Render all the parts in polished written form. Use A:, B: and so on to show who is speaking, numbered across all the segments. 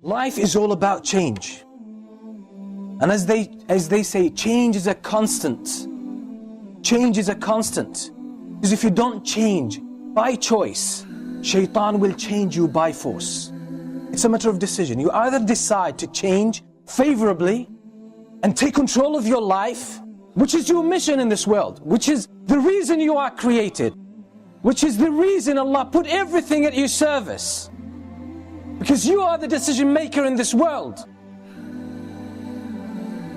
A: Life is all about change. And as they say, change is a constant. Change is a constant. Because if you don't change by choice, Shaitan will change you by force. It's a matter of decision. You either decide to change favorably and take control of your life, which is your mission in this world, which is the reason you are created, which is the reason Allah put everything at your service. Because you are the decision maker in this world.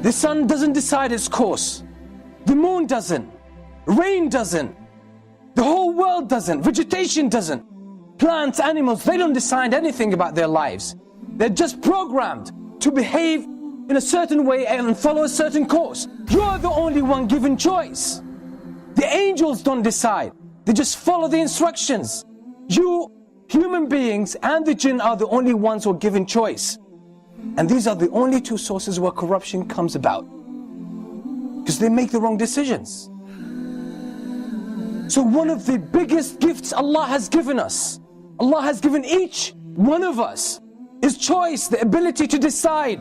A: The sun doesn't decide its course. The moon doesn't. Rain doesn't. The whole world doesn't. Vegetation doesn't. Plants, animals, they don't decide anything about their lives. They're just programmed to behave in a certain way and follow a certain course. You're the only one given choice. The angels don't decide. They just follow the instructions. You, human beings and the jinn, are the only ones who are given choice. And these are the only two sources where corruption comes about. Because they make the wrong decisions. So one of the biggest gifts Allah has given us, Allah has given each one of us, is choice, the ability to decide,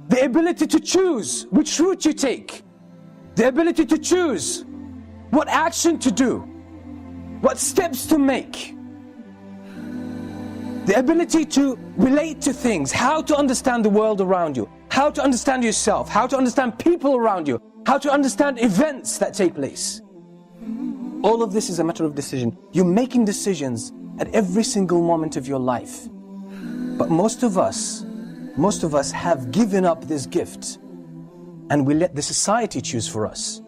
A: the ability to choose which route you take, the ability to choose what action to do, what steps to make, the ability to relate to things, how to understand the world around you, how to understand yourself, how to understand people around you, how to understand events that take place. All of this is a matter of decision. You're making decisions at every single moment of your life. But most of us have given up this gift, and we let the society choose for us.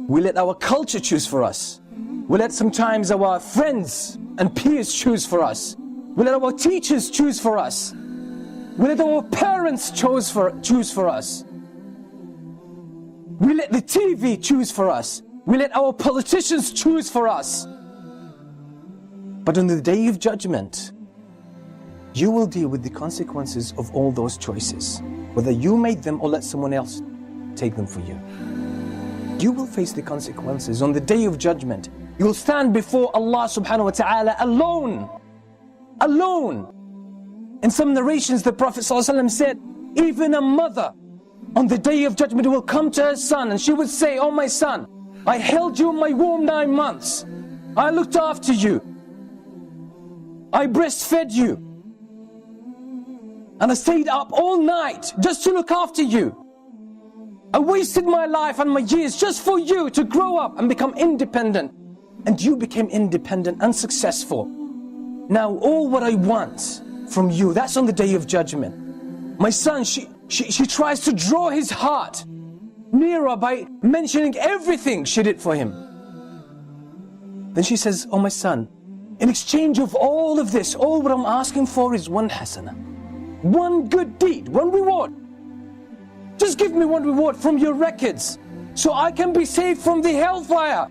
A: We let our culture choose for us. We let sometimes our friends and peers choose for us. We let our teachers choose for us. We let our parents choose for us. We let the TV choose for us. We let our politicians choose for us. But on the day of judgment, you will deal with the consequences of all those choices, whether you made them or let someone else take them for you. You will face the consequences on the day of judgment. You will stand before Allah subhanahu wa ta'ala alone. Alone. In some narrations, the Prophet ﷺ said, even a mother on the day of judgment will come to her son and she would say, "Oh my son, I held you in my womb 9 months. I looked after you. I breastfed you. And I stayed up all night just to look after you. I wasted my life and my years just for you to grow up and become independent. And you became independent and successful. Now all what I want from you, that's on the day of judgment. My son, she tries to draw his heart nearer by mentioning everything she did for him. Then she says, "Oh my son, in exchange of all of this, all what I'm asking for is one hasana, one good deed, one reward. Just give me one reward from your records so I can be saved from the hellfire.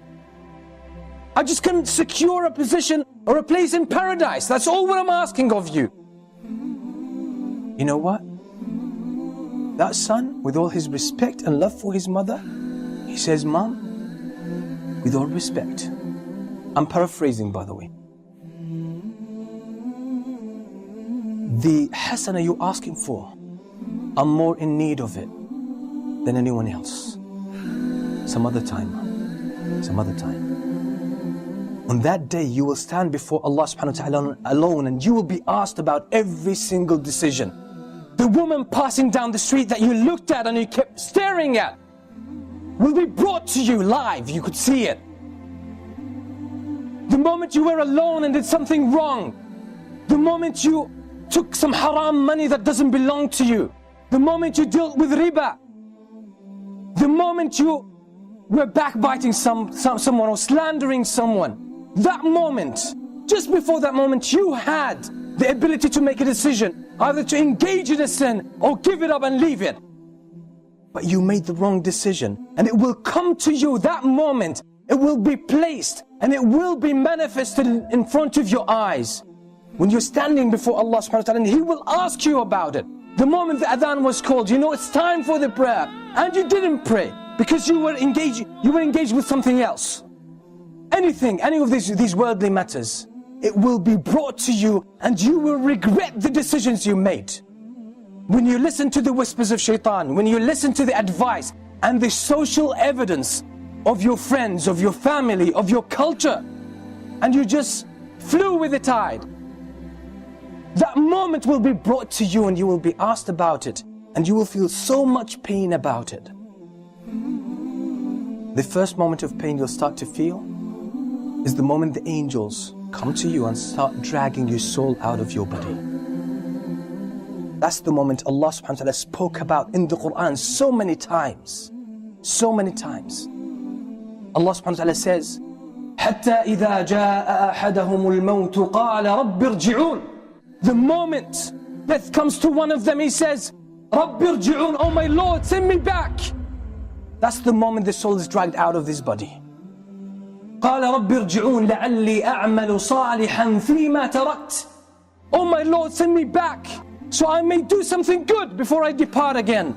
A: I just can secure a position or a place in paradise. That's all what I'm asking of you." You know what? That son, with all his respect and love for his mother, he says, "Mom, with all respect," I'm paraphrasing by the way, "the hasana you're asking for, I'm more in need of it than anyone else. Some other time, Mom. Some other time." On that day you will stand before Allah subhanahu wa ta'ala alone, and you will be asked about every single decision. The woman passing down the street that you looked at and you kept staring at will be brought to you live, you could see it. The moment you were alone and did something wrong, the moment you took some haram money that doesn't belong to you, the moment you dealt with riba, the moment you were backbiting someone or slandering someone, that moment, just before that moment, you had the ability to make a decision, either to engage in a sin or give it up and leave it. But you made the wrong decision, and it will come to you that moment. It will be placed and it will be manifested in front of your eyes when you're standing before Allah subhanahu wa ta'ala, and He will ask you about it. The moment the adhan was called, you know it's time for the prayer, and you didn't pray because you were engaged with something else. Any of these worldly matters. it will be brought to you and you will regret the decisions you made. When you listen to the whispers of shaitan, when you listen to the advice and the social evidence of your friends, of your family, of your culture, and you just flew with the tide, that moment will be brought to you and you will be asked about it and you will feel so much pain about it. The first moment of pain you'll start to feel is the moment the angels come to you and start dragging your soul out of your body. That's the moment Allah subhanahu wa ta'ala spoke about in the Qur'an so many times. So many times. Allah subhanahu wa ta'ala says, حَتَّى إِذَا جَاءَ أَحَدَهُمُ الْمَوْتُ قَالَ رَبِّ ارْجِعُونَ. The moment death comes to one of them, he says, رَبِّ ارْجِعُونَ, oh my Lord, send me back. That's the moment the soul is dragged out of this body. قَالَ رَبِّ ارْجِعُونَ لَعَلِّي أَعْمَلُ صَالِحًا فِي مَا تَرَكْتُ. Oh my Lord, send me back so I may do something good before I depart again.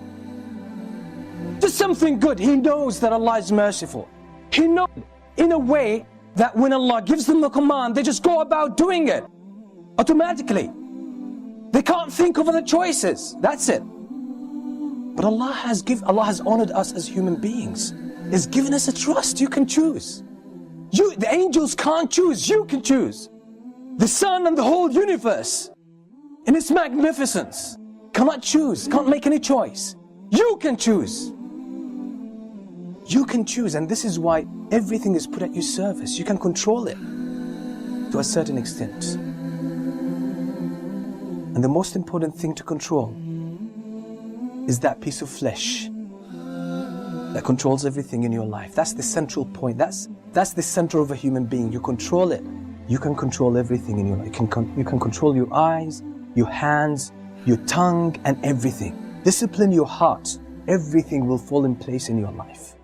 A: Just something good. He knows that Allah is merciful. He knows in a way that when Allah gives them the command, they just go about doing it automatically. They can't think of other choices. That's it. But Allah has honored us as human beings. He's given us a trust. You can choose. The angels can't choose. You can choose. The sun and the whole universe in its magnificence cannot choose, can't make any choice. You can choose. You can choose, and this is why everything is put at your service. You can control it to a certain extent. And the most important thing to control is that piece of flesh that controls everything in your life. That's the central point. That's the center of a human being. You control it. You can control everything in your life. You can control your eyes, your hands, your tongue, and everything. Discipline your heart. Everything will fall in place in your life.